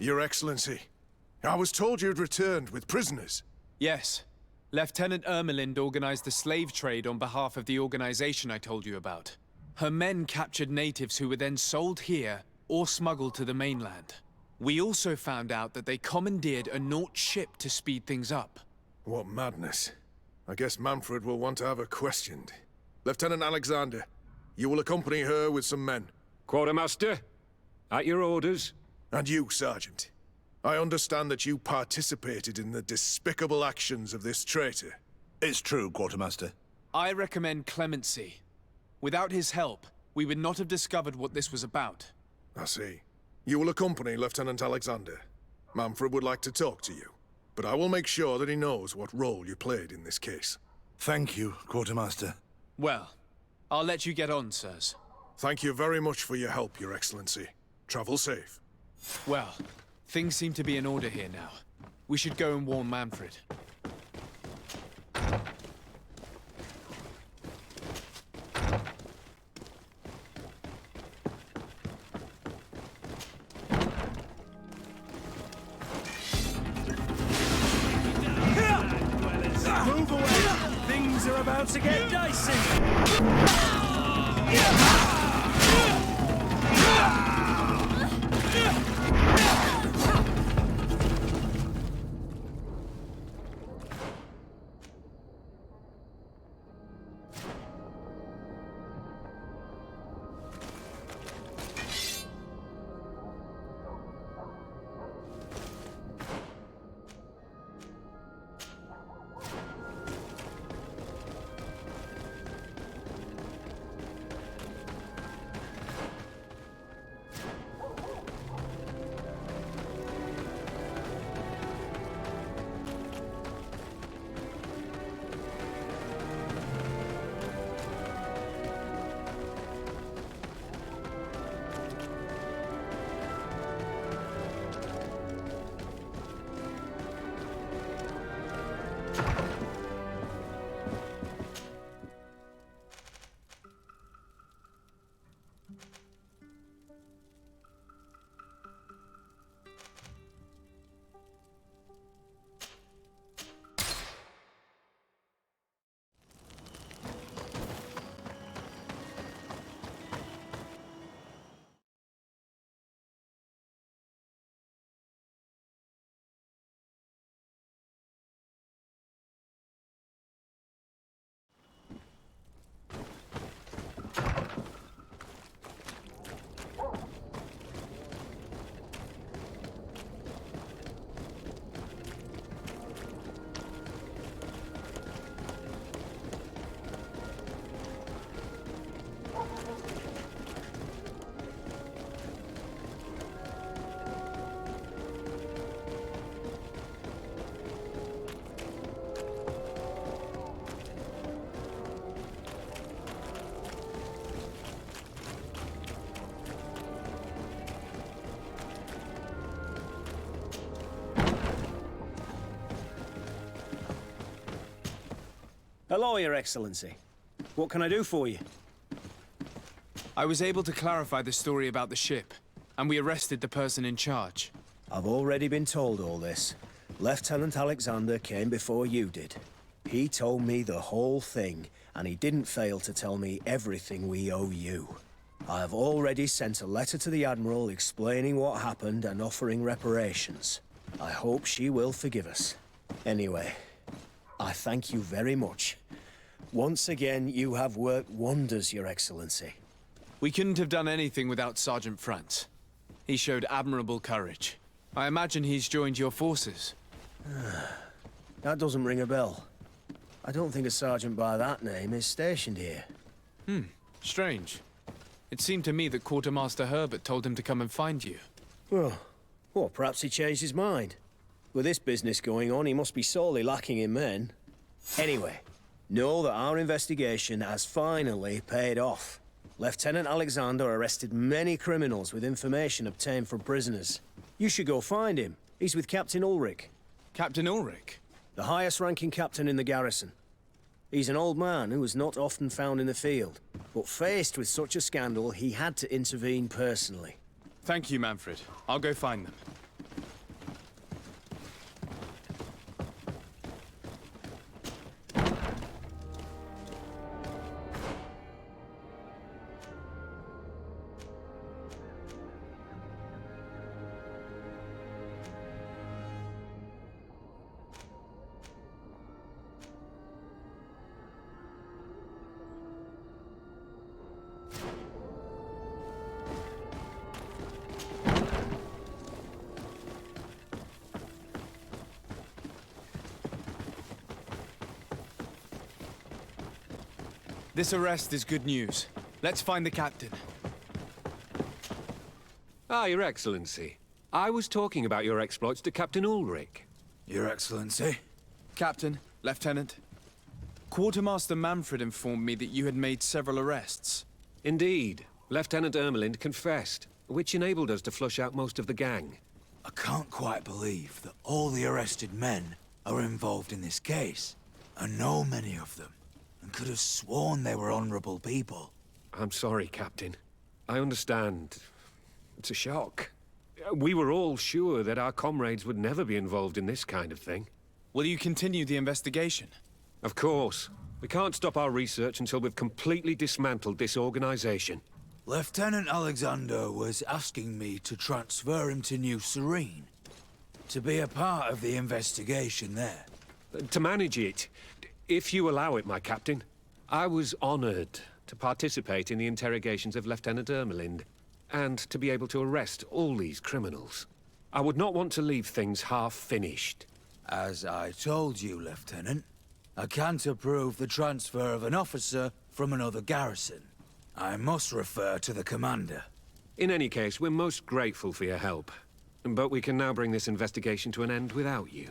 Your Excellency, I was told you'd returned with prisoners. Yes. Lieutenant Ermelind organized the slave trade on behalf of the organization I told you about. Her men captured natives who were then sold here or smuggled to the mainland. We also found out that they commandeered a Naut ship to speed things up. What madness. I guess Manfred will want to have her questioned. Lieutenant Alexander, you will accompany her with some men. Quartermaster, at your orders. And you, Sergeant. I understand that you participated in the despicable actions of this traitor. It's true, Quartermaster. I recommend clemency. Without his help, we would not have discovered what this was about. I see. You will accompany Lieutenant Alexander. Manfred would like to talk to you, but I will make sure that he knows what role you played in this case. Thank you, Quartermaster. Well, I'll let you get on, sirs. Thank you very much for your help, Your Excellency. Travel safe. Well, things seem to be in order here now. We should go and warn Manfred. Move away! Things are about to get dicey! Hello, Your Excellency. What can I do for you? I was able to clarify the story about the ship, and we arrested the person in charge. I've already been told all this. Lieutenant Alexander came before you did. He told me the whole thing, and he didn't fail to tell me everything we owe you. I have already sent a letter to the Admiral explaining what happened and offering reparations. I hope she will forgive us. Anyway, I thank you very much. Once again, you have worked wonders, Your Excellency. We couldn't have done anything without Sergeant Frantz. He showed admirable courage. I imagine he's joined your forces. That doesn't ring a bell. I don't think a sergeant by that name is stationed here. Strange. It seemed to me that Quartermaster Herbert told him to come and find you. Well, perhaps he changed his mind. With this business going on, he must be sorely lacking in men. Anyway, know that our investigation has finally paid off. Lieutenant Alexander arrested many criminals with information obtained from prisoners. You should go find him. He's with Captain Ulrich. Captain Ulrich? The highest-ranking captain in the garrison. He's an old man who was not often found in the field, but faced with such a scandal, he had to intervene personally. Thank you, Manfred. I'll go find them. This arrest is good news. Let's find the captain. Ah, Your Excellency. I was talking about your exploits to Captain Ulrich. Your Excellency? Captain, Lieutenant. Quartermaster Manfred informed me that you had made several arrests. Indeed. Lieutenant Ermelind confessed, which enabled us to flush out most of the gang. I can't quite believe that all the arrested men are involved in this case. I know many of them, and could have sworn they were honorable people. I'm sorry, Captain. I understand. It's a shock. We were all sure that our comrades would never be involved in this kind of thing. Will you continue the investigation? Of course. We can't stop our research until we've completely dismantled this organization. Lieutenant Alexander was asking me to transfer him to New Serene, to be a part of the investigation there. To manage it, if you allow it, my captain. I was honored to participate in the interrogations of Lieutenant Ermelind, and to be able to arrest all these criminals. I would not want to leave things half-finished. As I told you, Lieutenant, I can't approve the transfer of an officer from another garrison. I must refer to the commander. In any case, we're most grateful for your help. But we can now bring this investigation to an end without you.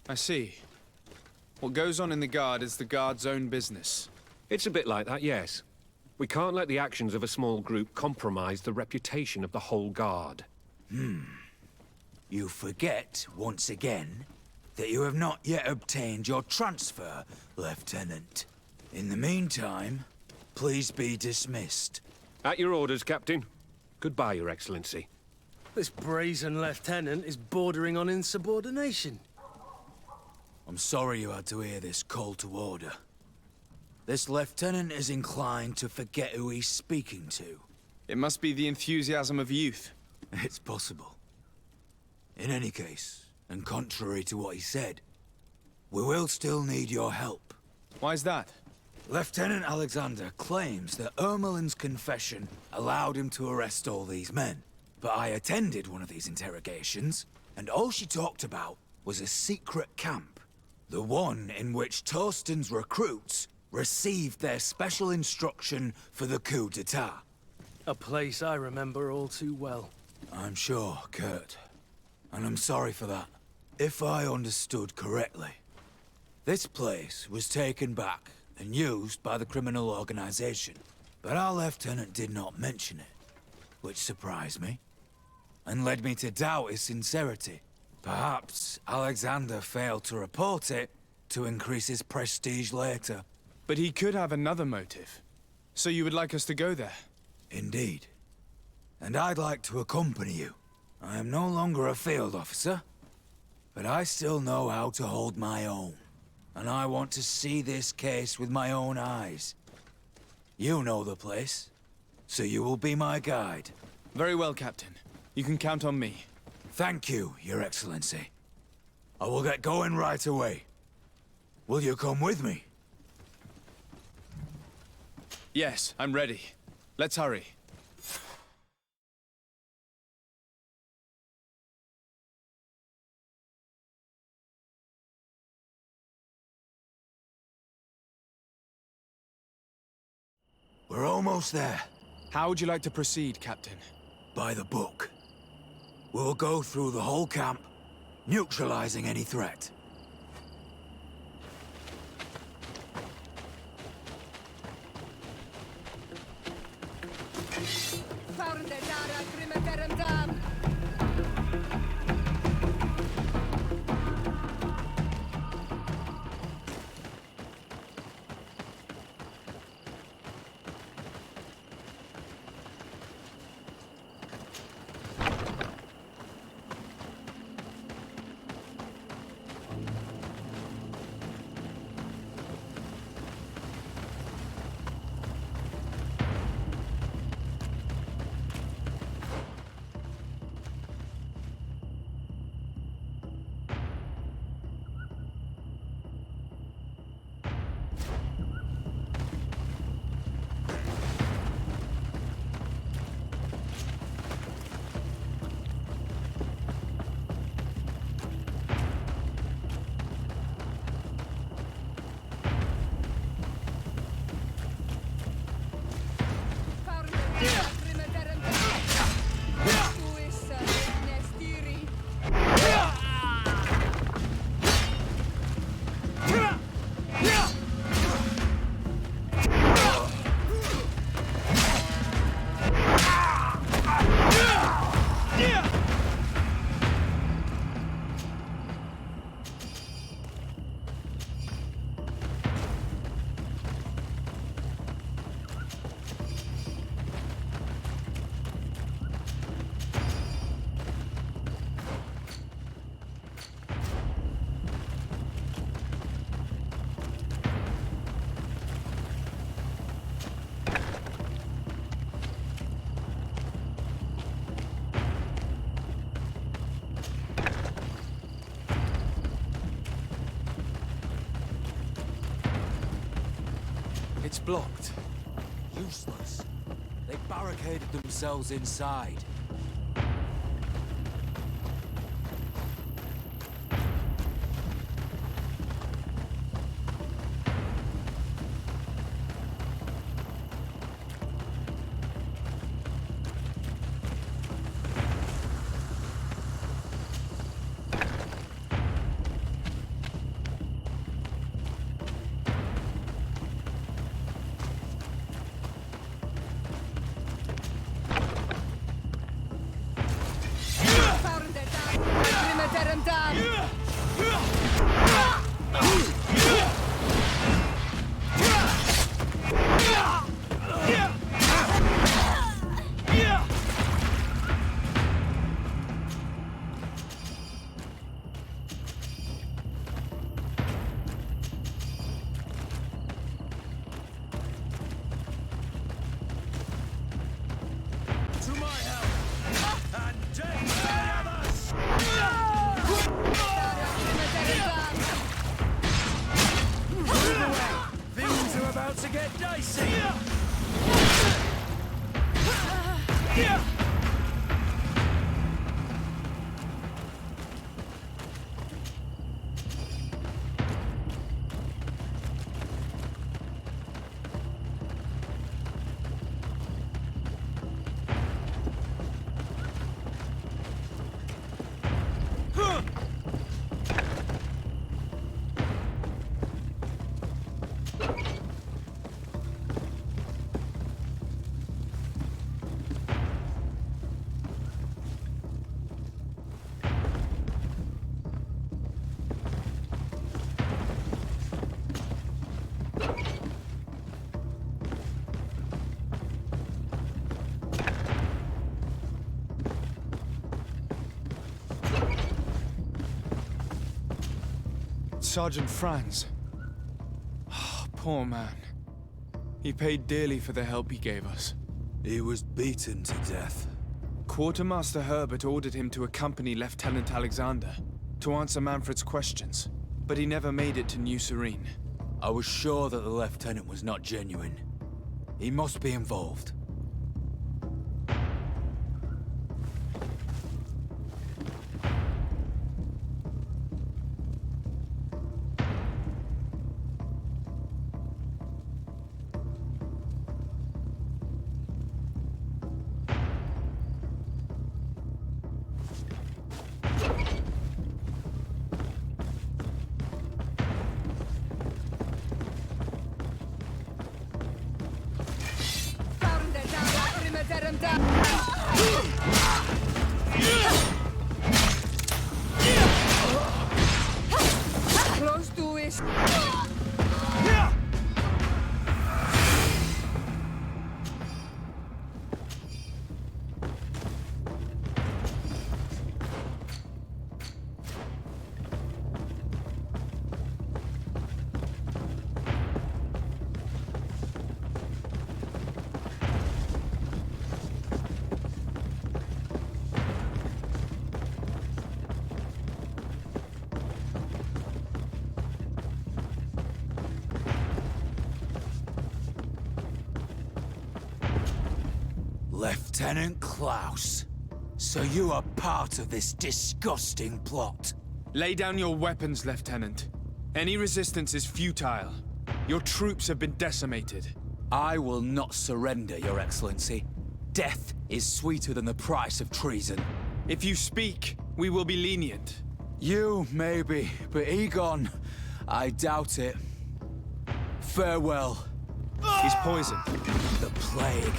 I see. What goes on in the Guard is the Guard's own business. It's a bit like that, yes. We can't let the actions of a small group compromise the reputation of the whole Guard. You forget, once again, that you have not yet obtained your transfer, Lieutenant. In the meantime, please be dismissed. At your orders, Captain. Goodbye, Your Excellency. This brazen lieutenant is bordering on insubordination. I'm sorry you had to hear this call to order. This lieutenant is inclined to forget who he's speaking to. It must be the enthusiasm of youth. It's possible. In any case, and contrary to what he said, we will still need your help. Why's that? Lieutenant Alexander claims that Ermelin's confession allowed him to arrest all these men. But I attended one of these interrogations, and all she talked about was a secret camp. The one in which Torsten's recruits received their special instruction for the coup d'etat. A place I remember all too well. I'm sure, Kurt. And I'm sorry for that. If I understood correctly, this place was taken back and used by the criminal organization. But our lieutenant did not mention it, which surprised me, and led me to doubt his sincerity. Perhaps Alexander failed to report it to increase his prestige later. But he could have another motive. So you would like us to go there? Indeed. And I'd like to accompany you. I am no longer a field officer, but I still know how to hold my own. And I want to see this case with my own eyes. You know the place, so you will be my guide. Very well, Captain. You can count on me. Thank you, Your Excellency. I will get going right away. Will you come with me? Yes, I'm ready. Let's hurry. We're almost there. How would you like to proceed, Captain? By the book. We'll go through the whole camp, neutralizing any threat. It's blocked. Useless. They barricaded themselves inside. Sergeant Franz. Poor man. He paid dearly for the help he gave us. He was beaten to death. Quartermaster Herbert ordered him to accompany Lieutenant Alexander to answer Manfred's questions, but he never made it to New Serene. I was sure that the lieutenant was not genuine. He must be involved. Close to it. Lieutenant Klaus. So you are part of this disgusting plot. Lay down your weapons, Lieutenant. Any resistance is futile. Your troops have been decimated. I will not surrender, Your Excellency. Death is sweeter than the price of treason. If you speak, we will be lenient. You, maybe, but Egon, I doubt it. Farewell. He's poisoned. The plague.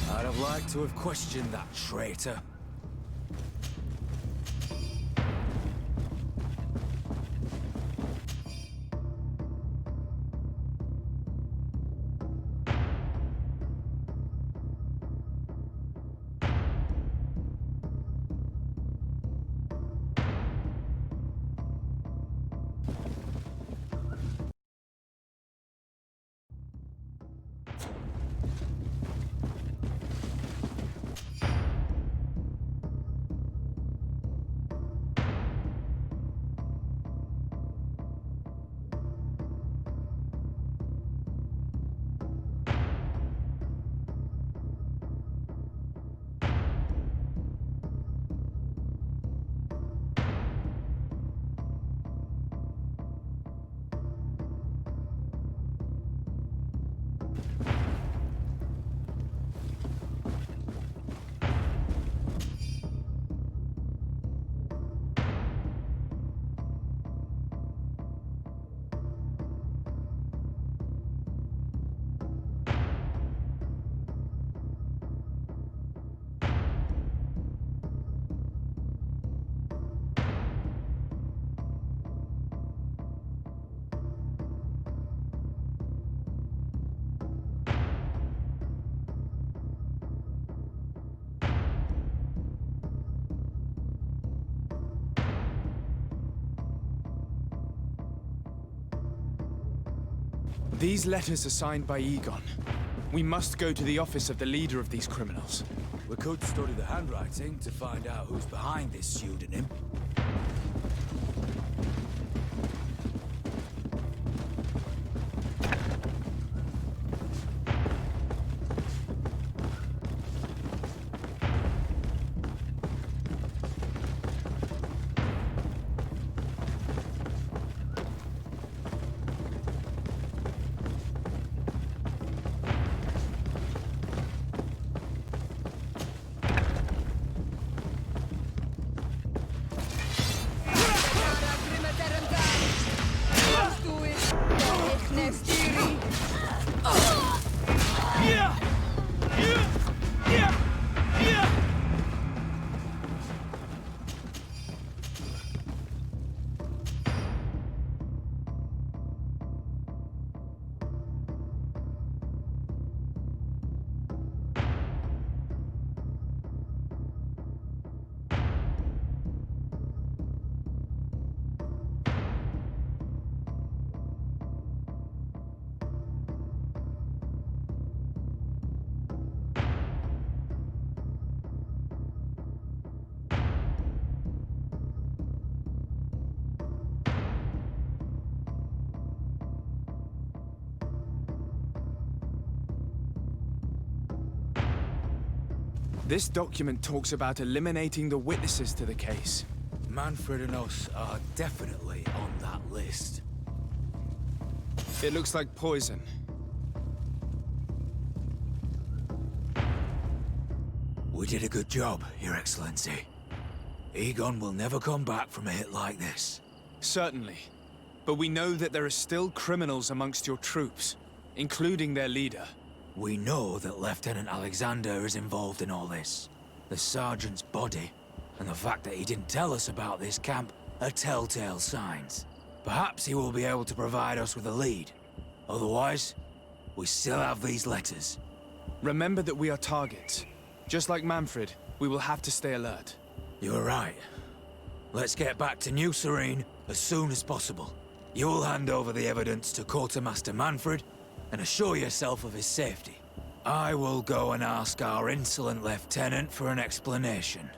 I'd have liked to have questioned that traitor. These letters are signed by Egon. We must go to the office of the leader of these criminals. We could study the handwriting to find out who's behind this pseudonym. This document talks about eliminating the witnesses to the case. Manfred and us are definitely on that list. It looks like poison. We did a good job, Your Excellency. Egon will never come back from a hit like this. Certainly. But we know that there are still criminals amongst your troops, including their leader. We know that Lieutenant Alexander is involved in all this. The sergeant's body, and the fact that he didn't tell us about this camp, are telltale signs. Perhaps he will be able to provide us with a lead. Otherwise, we still have these letters. Remember that we are targets. Just like Manfred, we will have to stay alert. You're right. Let's get back to New Serene as soon as possible. You'll hand over the evidence to Quartermaster Manfred, and assure yourself of his safety. I will go and ask our insolent lieutenant for an explanation.